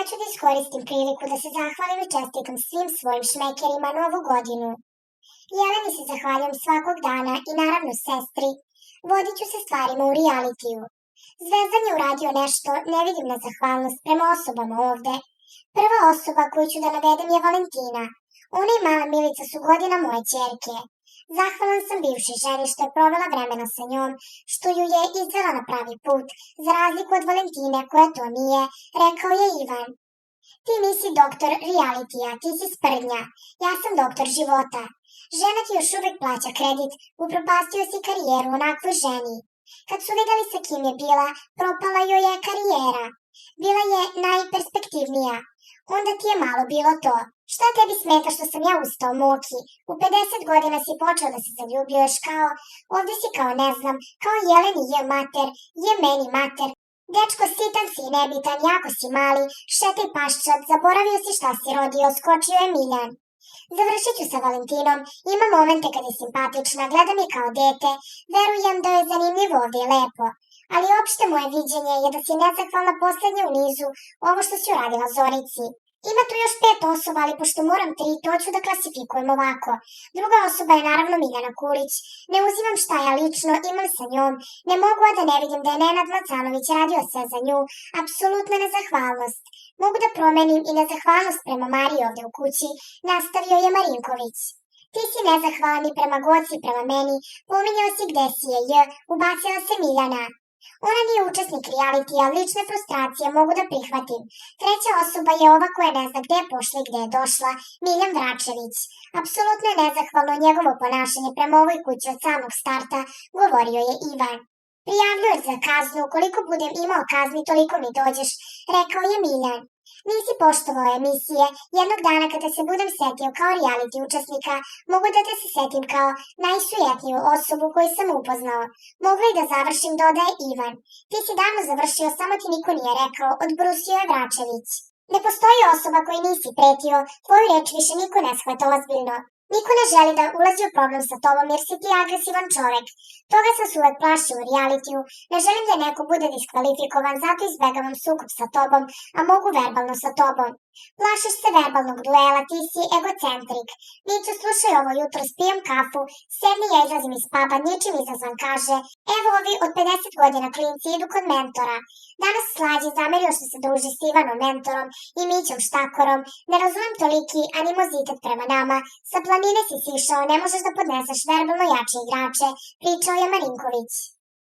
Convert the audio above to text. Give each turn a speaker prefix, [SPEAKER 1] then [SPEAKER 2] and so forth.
[SPEAKER 1] ću da iskoristim priliku da se zahvalim i čestitam svim svojim šmekerima Novu godinu. Jeleni se zahvaljujem svakog dana i naravno sestri. Vodit ću se stvarima u realitiju. Zvezdan je uradio nešto, ne vidim na zahvalnost prema osobama ovde. Prva osoba koju ću da navedem je Valentina. Ona i mala Milica su godina moje ćerke. Zahvalan sam bivšoj ženi što je provela vremena sa njom, što ju je izvela na pravi put, za razliku od Valentine koja to nije, rekao je Ivan. Ti nisi doktor realitija, ti si sprdnja. Ja sam doktor života. Žena ti još uvek plaća kredit, upropastio si karijeru onakvoj ženi. Kad su videli sa kim je bila, propala joj je karijera. Bila je najperspektivnija. Onda ti je malo bilo to. Šta tebi smeta što sam ja ustao, Moki? U 50 godina si počeo da se zaljubljuješ kao, ovde si kao ne znam, kao Jeleni je mater, je meni mater. Dečko, sitan si i nebitan, jako si mali, šetaj paščad, zaboravio si šta si rodio, skočio je Miljan. Završit ću sa Valentinom, ima momente kad je simpatična, gleda mi kao dete, verujem da je zanimljivo ovde i lepo. Ali opšte moje viđenje je da si nezahvalna poslednja u nizu, ovo što si uradila Zorici. Ima tu još 5 osoba, ali pošto moram 3, to ću da klasifikujem ovako. Druga osoba je naravno Miljana Kulić. Ne uzimam šta ja lično imam sa njom. Ne mogu a da ne vidim da je Nenad Macanović radio sve za nju. Apsolutna nezahvalnost. Mogu da promenim i nezahvalnost prema Mariji ovde u kući, nastavio je Marinković. Ti si nezahvalan i prema Goci i prema meni, pominjao si gde si je ubacila se Miljana. Ona nije učesnik realitija, lične frustracije mogu da prihvatim. Treća osoba je ova koja ne zna gde je pošla i gde je došla, Miljan Vračević. Apsolutno je nezahvalno njegovo ponašanje prema ovoj kući od samog starta, govorio je Ivan. Prijavljuješ za kaznu, koliko budem imao kazni, toliko mi dođeš, rekao je Miljan. Nisi poštovao emisije, jednog dana kada se budem setio kao reality učesnika, mogu da te se setim kao najsujetniju osobu koju sam upoznao. Mogu i da završim, dodaje Ivan. Ti si davno završio, samo ti niko nije rekao, odbrusio je Vračević. Ne postoji osoba koju nisi pretio, tvoju reč više niko ne shvata ozbiljno. Niko ne želi da ulazi u problem sa tobom jer si ti agresivan čovek. Toga sam se uvek plašio u realitiju. Ne želim da neko bude diskvalifikovan, zato izbegavam sukob sa tobom, a mogu verbalno sa tobom. Plašiš se verbalnog duela, ti si egocentrik. Miću, slušaj ovo jutro, spijem kafu, sedni ja izlazim iz puba, ničim izazvan kaže, evo ovi od 50 godina klinci idu kod mentora. Danas Slađi zamerio što se druži s Ivanom mentorom i Mićom štakorom. Ne razumem toliki animozitet prema nama. Sa planine si sišao, ne možeš da podneseš verbalno jače igrače, pričao je Marinković.